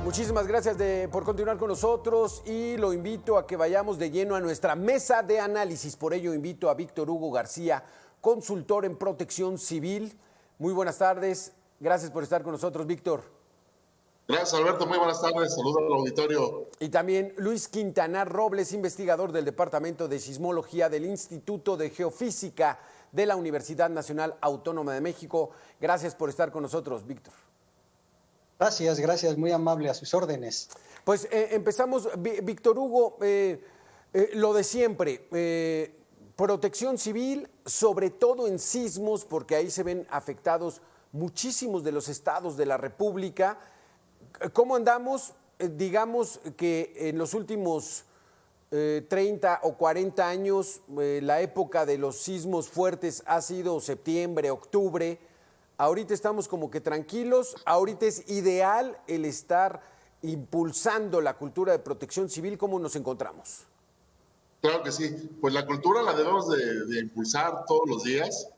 Muchísimas gracias por continuar con nosotros y lo invito a que vayamos de lleno a nuestra mesa de análisis. Por ello invito a Víctor Hugo García, consultor en protección civil. Muy buenas tardes. Gracias por estar con nosotros, Víctor. Gracias, Alberto. Muy buenas tardes. Saludos al auditorio. Y también Luis Quintanar Robles, investigador del Departamento de Sismología del Instituto de Geofísica de la Universidad Nacional Autónoma de México. Gracias por estar con nosotros, Víctor. Gracias, muy amable, a sus órdenes. Pues empezamos, Víctor Hugo, lo de siempre, protección civil, sobre todo en sismos, porque ahí se ven afectados muchísimos de los estados de la República. ¿Cómo andamos? Digamos que en los últimos 30 o 40 años, la época de los sismos fuertes ha sido septiembre, octubre. Ahorita estamos como que tranquilos, ahorita es ideal el estar impulsando la cultura de protección civil. ¿Cómo nos encontramos? Claro que sí, pues la cultura la debemos de impulsar todos los días.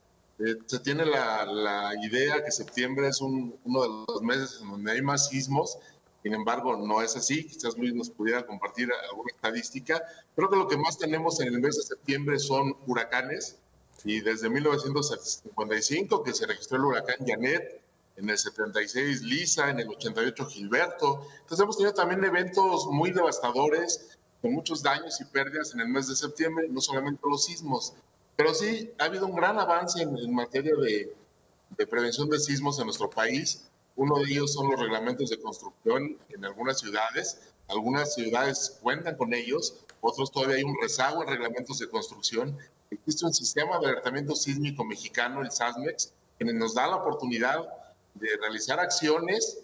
Se tiene la idea que septiembre es uno de los meses en donde hay más sismos, sin embargo no es así. Quizás Luis nos pudiera compartir alguna estadística. Creo que lo que más tenemos en el mes de septiembre son huracanes. Y desde 1955, que se registró el huracán Janet, en el 76 Lisa, en el 88 Gilberto. Entonces hemos tenido también eventos muy devastadores, con muchos daños y pérdidas en el mes de septiembre, no solamente los sismos. Pero sí, ha habido un gran avance en materia de prevención de sismos en nuestro país. Uno de ellos son los reglamentos de construcción en algunas ciudades. Algunas ciudades cuentan con ellos, otros todavía hay un rezago en reglamentos de construcción. Existe un sistema de alertamiento sísmico mexicano, el SASMEX, que nos da la oportunidad de realizar acciones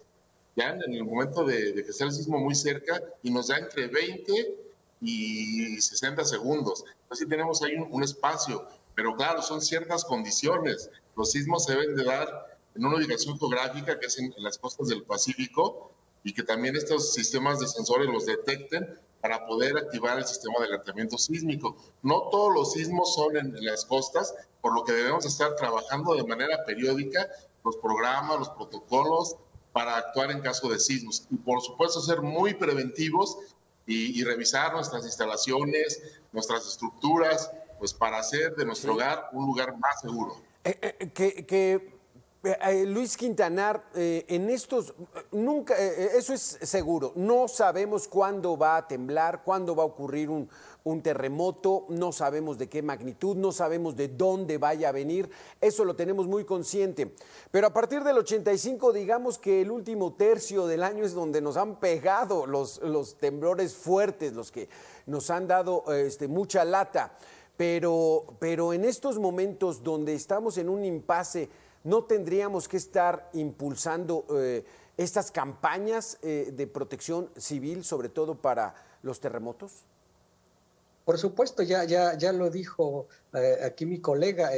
ya en el momento de que esté el sismo muy cerca y nos da entre 20 y 60 segundos. Entonces tenemos ahí un espacio, pero claro, son ciertas condiciones. Los sismos se deben de dar en una ubicación geográfica que es en las costas del Pacífico y que también estos sistemas de sensores los detecten para poder activar el sistema de alertamiento sísmico. No todos los sismos son en las costas, por lo que debemos estar trabajando de manera periódica los programas, los protocolos para actuar en caso de sismos. Y por supuesto ser muy preventivos y revisar nuestras instalaciones, nuestras estructuras, pues para hacer de nuestro hogar un lugar más seguro. Luis Quintanar, en estos, nunca, eso es seguro, no sabemos cuándo va a temblar, cuándo va a ocurrir un terremoto, no sabemos de qué magnitud, no sabemos de dónde vaya a venir, eso lo tenemos muy consciente. Pero a partir del 85, digamos que el último tercio del año es donde nos han pegado los temblores fuertes, los que nos han dado mucha lata. Pero en estos momentos donde estamos en un impasse, ¿no tendríamos que estar impulsando estas campañas de protección civil, sobre todo para los terremotos? Por supuesto, ya lo dijo aquí mi colega,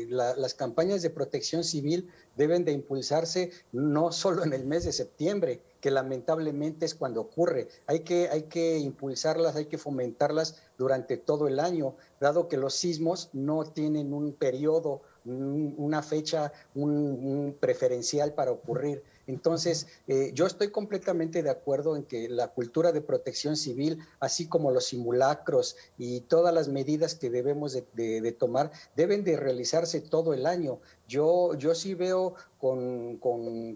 las campañas de protección civil deben de impulsarse no solo en el mes de septiembre, que lamentablemente es cuando ocurre. Hay que impulsarlas, hay que fomentarlas durante todo el año, dado que los sismos no tienen un periodo, una fecha, un preferencial para ocurrir. Entonces, yo estoy completamente de acuerdo en que la cultura de protección civil, así como los simulacros y todas las medidas que debemos de tomar, deben de realizarse todo el año. Yo sí veo con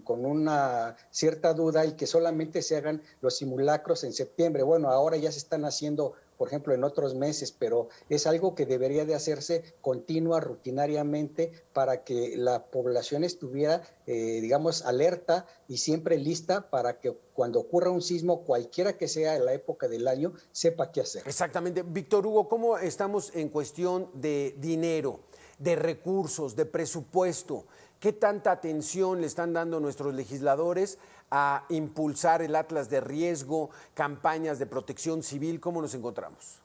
una cierta duda y que solamente se hagan los simulacros en septiembre. Bueno, ahora ya se están haciendo, por ejemplo, en otros meses, pero es algo que debería de hacerse continua, rutinariamente, para que la población estuviera, digamos, alerta y siempre lista para que cuando ocurra un sismo, cualquiera que sea en la época del año, sepa qué hacer. Exactamente. Víctor Hugo, ¿cómo estamos en cuestión de dinero, de recursos, de presupuesto? ¿Qué tanta atención le están dando nuestros legisladores a impulsar el Atlas de Riesgo, campañas de protección civil? ¿Cómo nos encontramos?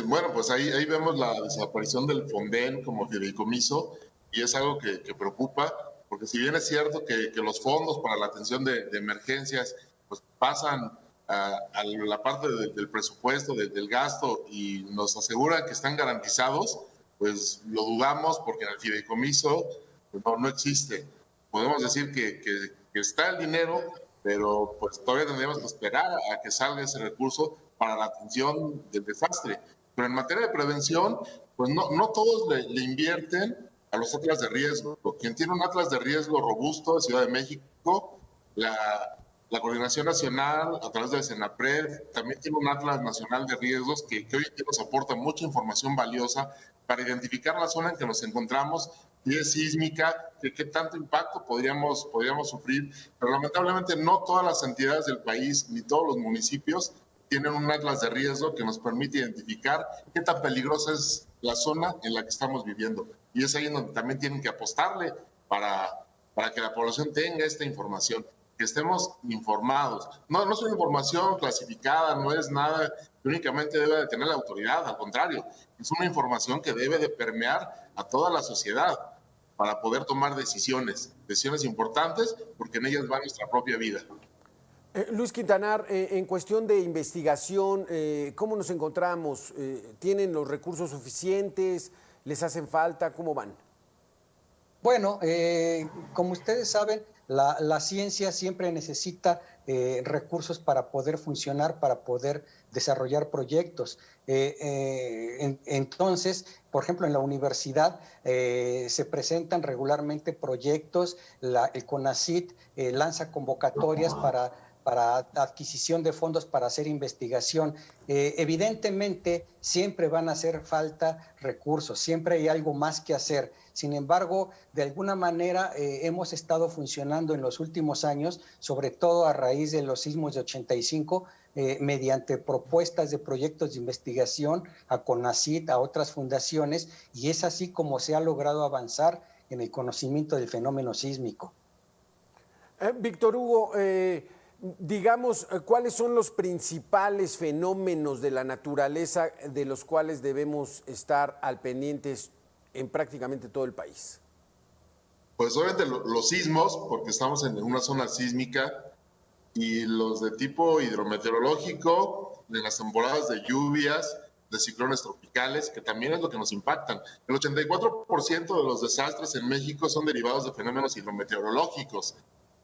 Bueno, pues ahí vemos la desaparición del Fonden como fideicomiso y es algo que preocupa, porque si bien es cierto que los fondos para la atención de emergencias pues pasan a la parte del presupuesto, del gasto y nos aseguran que están garantizados, pues lo dudamos porque en el fideicomiso pues no existe. Podemos decir que está el dinero, pero pues todavía tendríamos que esperar a que salga ese recurso para la atención del desastre. Pero en materia de prevención, pues no todos le invierten a los atlas de riesgo. Quien tiene un atlas de riesgo robusto de Ciudad de México, la Coordinación Nacional, a través del Senapred, también tiene un Atlas Nacional de Riesgos que hoy en día nos aporta mucha información valiosa para identificar la zona en que nos encontramos, si es sísmica, qué tanto impacto podríamos sufrir. Pero lamentablemente no todas las entidades del país ni todos los municipios tienen un atlas de riesgo que nos permite identificar qué tan peligrosa es la zona en la que estamos viviendo. Y es ahí en donde también tienen que apostarle para que la población tenga esta información, que estemos informados. No es una información clasificada, no es nada que únicamente debe de tener la autoridad, al contrario, es una información que debe de permear a toda la sociedad para poder tomar decisiones importantes, porque en ellas va nuestra propia vida. Luis Quintanar, en cuestión de investigación, ¿cómo nos encontramos? ¿Tienen los recursos suficientes? ¿Les hacen falta? ¿Cómo van? Bueno, como ustedes saben, la ciencia siempre necesita recursos para poder funcionar, para poder desarrollar proyectos. Entonces, por ejemplo, en la universidad se presentan regularmente proyectos, el CONACYT lanza convocatorias para adquisición de fondos para hacer investigación. Evidentemente, siempre van a hacer falta recursos, siempre hay algo más que hacer. Sin embargo, de alguna manera hemos estado funcionando en los últimos años, sobre todo a raíz de los sismos de 85, mediante propuestas de proyectos de investigación a CONACYT, a otras fundaciones, y es así como se ha logrado avanzar en el conocimiento del fenómeno sísmico. Víctor Hugo, digamos, ¿cuáles son los principales fenómenos de la naturaleza de los cuales debemos estar al pendientes en prácticamente todo el país? Pues obviamente los sismos, porque estamos en una zona sísmica, y los de tipo hidrometeorológico, de las temporadas de lluvias, de ciclones tropicales, que también es lo que nos impactan. El 84% de los desastres en México son derivados de fenómenos hidrometeorológicos,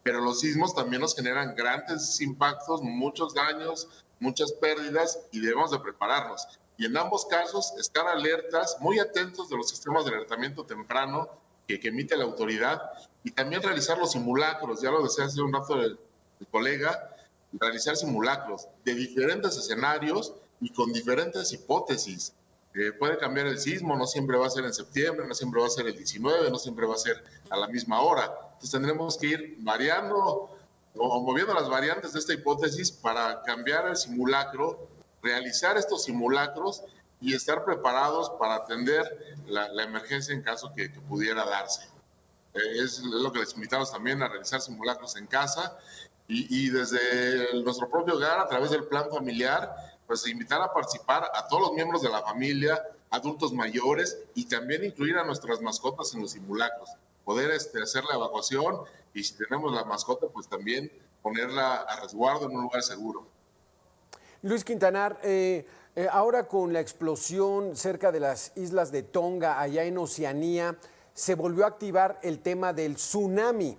pero los sismos también nos generan grandes impactos, muchos daños, muchas pérdidas, y debemos de prepararnos. Y en ambos casos, estar alertas, muy atentos de los sistemas de alertamiento temprano que emite la autoridad, y también realizar los simulacros. Ya lo decía hace un rato el colega, realizar simulacros de diferentes escenarios y con diferentes hipótesis. Puede cambiar el sismo, no siempre va a ser en septiembre, no siempre va a ser el 19, no siempre va a ser a la misma hora. Entonces tendremos que ir variando o moviendo las variantes de esta hipótesis para cambiar el simulacro, realizar estos simulacros y estar preparados para atender la emergencia en caso que pudiera darse. Es lo que les invitamos también a realizar simulacros en casa y desde nuestro propio hogar, a través del plan familiar, pues invitar a participar a todos los miembros de la familia, adultos mayores, y también incluir a nuestras mascotas en los simulacros. Poder hacer la evacuación, y si tenemos la mascota, pues también ponerla a resguardo en un lugar seguro. Luis Quintanar, ahora con la explosión cerca de las islas de Tonga, allá en Oceanía, se volvió a activar el tema del tsunami.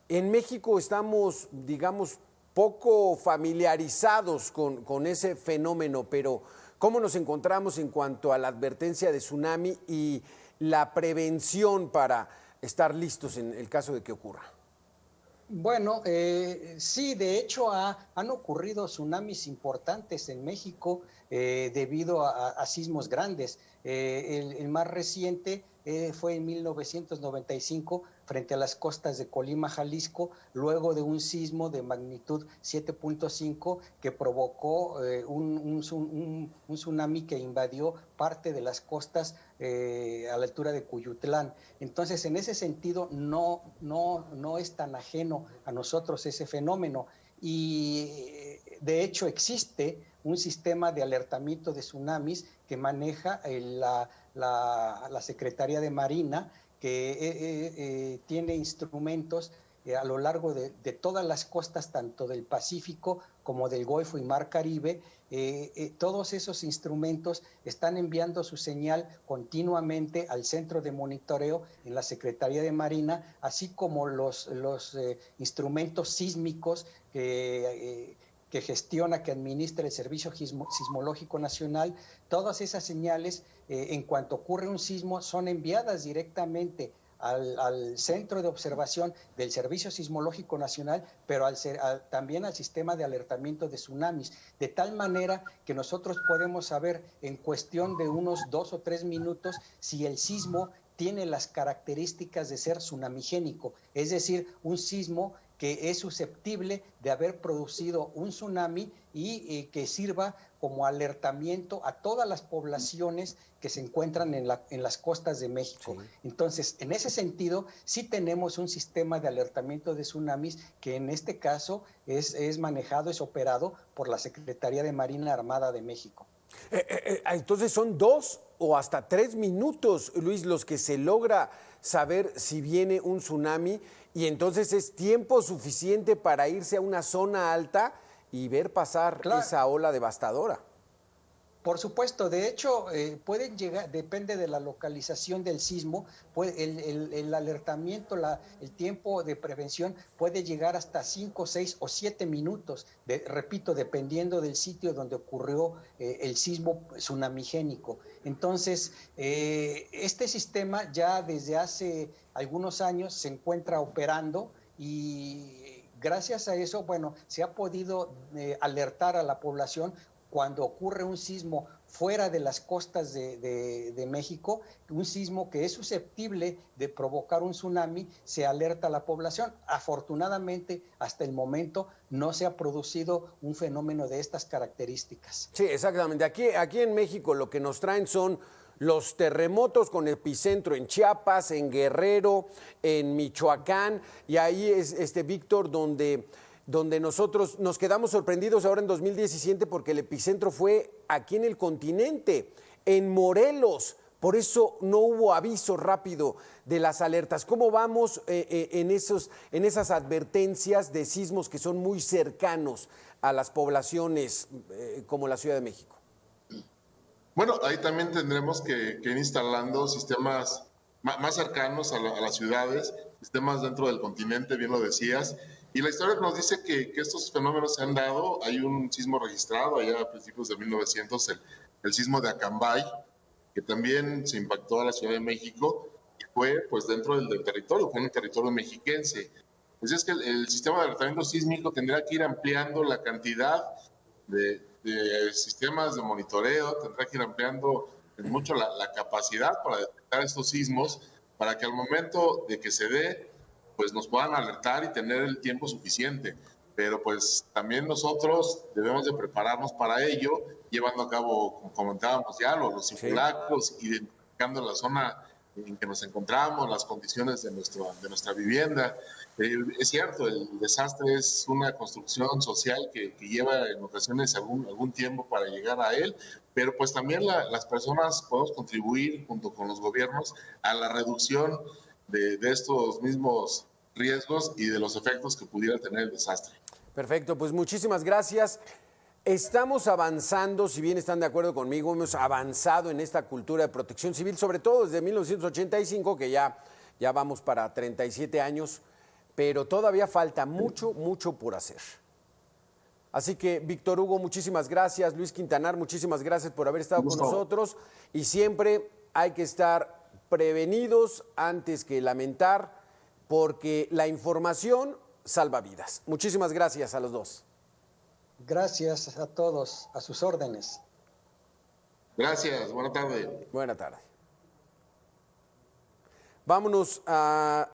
En México estamos, digamos, poco familiarizados con ese fenómeno, pero ¿cómo nos encontramos en cuanto a la advertencia de tsunami y la prevención para estar listos en el caso de que ocurra? Bueno, sí, de hecho han ocurrido tsunamis importantes en México debido a sismos grandes. El más reciente fue en 1995 frente a las costas de Colima, Jalisco, luego de un sismo de magnitud 7.5 que provocó un tsunami que invadió parte de las costas a la altura de Cuyutlán. Entonces, en ese sentido, no es tan ajeno a nosotros ese fenómeno. Y de hecho existe un sistema de alertamiento de tsunamis que maneja la Secretaría de Marina, que tiene instrumentos a lo largo de todas las costas, tanto del Pacífico como del Golfo y Mar Caribe. Todos esos instrumentos están enviando su señal continuamente al centro de monitoreo en la Secretaría de Marina, así como los instrumentos sísmicos que gestiona, que administra el Servicio Sismológico Nacional. Todas esas señales, en cuanto ocurre un sismo, son enviadas directamente al centro de observación del Servicio Sismológico Nacional, pero también al sistema de alertamiento de tsunamis, de tal manera que nosotros podemos saber en cuestión de unos 2 o 3 minutos si el sismo tiene las características de ser tsunamigénico, es decir, un sismo que es susceptible de haber producido un tsunami y que sirva como alertamiento a todas las poblaciones que se encuentran en las costas de México. Sí. Entonces, en ese sentido, sí tenemos un sistema de alertamiento de tsunamis que en este caso es manejado, es operado por la Secretaría de Marina Armada de México. Entonces son 2 o hasta 3 minutos, Luis, los que se logra saber si viene un tsunami, y entonces es tiempo suficiente para irse a una zona alta y ver pasar esa ola devastadora. Por supuesto, de hecho, pueden llegar, depende de la localización del sismo, el alertamiento, el tiempo de prevención puede llegar hasta 5, 6 o 7 minutos, repito, dependiendo del sitio donde ocurrió el sismo tsunamigénico. Entonces, este sistema ya desde hace algunos años se encuentra operando y gracias a eso, bueno, se ha podido alertar a la población cuando ocurre un sismo fuera de las costas de México, un sismo que es susceptible de provocar un tsunami, se alerta a la población. Afortunadamente, hasta el momento no se ha producido un fenómeno de estas características. Sí, exactamente. Aquí en México lo que nos traen son los terremotos con epicentro en Chiapas, en Guerrero, en Michoacán, y ahí es, Víctor, donde nosotros nos quedamos sorprendidos ahora en 2017 porque el epicentro fue aquí en el continente, en Morelos. Por eso no hubo aviso rápido de las alertas. ¿Cómo vamos en esas advertencias de sismos que son muy cercanos a las poblaciones como la Ciudad de México? Bueno, ahí también tendremos que ir instalando sistemas más cercanos a las ciudades, sistemas dentro del continente, bien lo decías. Y la historia nos dice que estos fenómenos se han dado. Hay un sismo registrado allá a principios de 1900, el sismo de Acambay, que también se impactó a la Ciudad de México y fue pues dentro del territorio, fue en el territorio mexiquense. Pues es que el sistema de alertamiento sísmico tendrá que ir ampliando la cantidad de sistemas de monitoreo, tendrá que ir ampliando mucho la capacidad para detectar estos sismos, para que al momento de que se dé, pues nos puedan alertar y tener el tiempo suficiente. Pero pues también nosotros debemos de prepararnos para ello, llevando a cabo, como comentábamos ya, los simulacros, identificando la zona en que nos encontramos, las condiciones de nuestra vivienda. Es cierto, el desastre es una construcción social que lleva en ocasiones algún tiempo para llegar a él, pero pues también las personas podemos contribuir junto con los gobiernos a la reducción de estos mismos riesgos y de los efectos que pudiera tener el desastre. Perfecto, pues muchísimas gracias. Estamos avanzando, si bien están de acuerdo conmigo, hemos avanzado en esta cultura de protección civil, sobre todo desde 1985, que ya vamos para 37 años, pero todavía falta mucho por hacer. Así que, Víctor Hugo, muchísimas gracias. Luis Quintanar, muchísimas gracias por haber estado con nosotros. Y siempre hay que estar prevenidos antes que lamentar, porque la información salva vidas. Muchísimas gracias a los dos. Gracias a todos, a sus órdenes. Gracias, buena tarde. Buena tarde. Vámonos a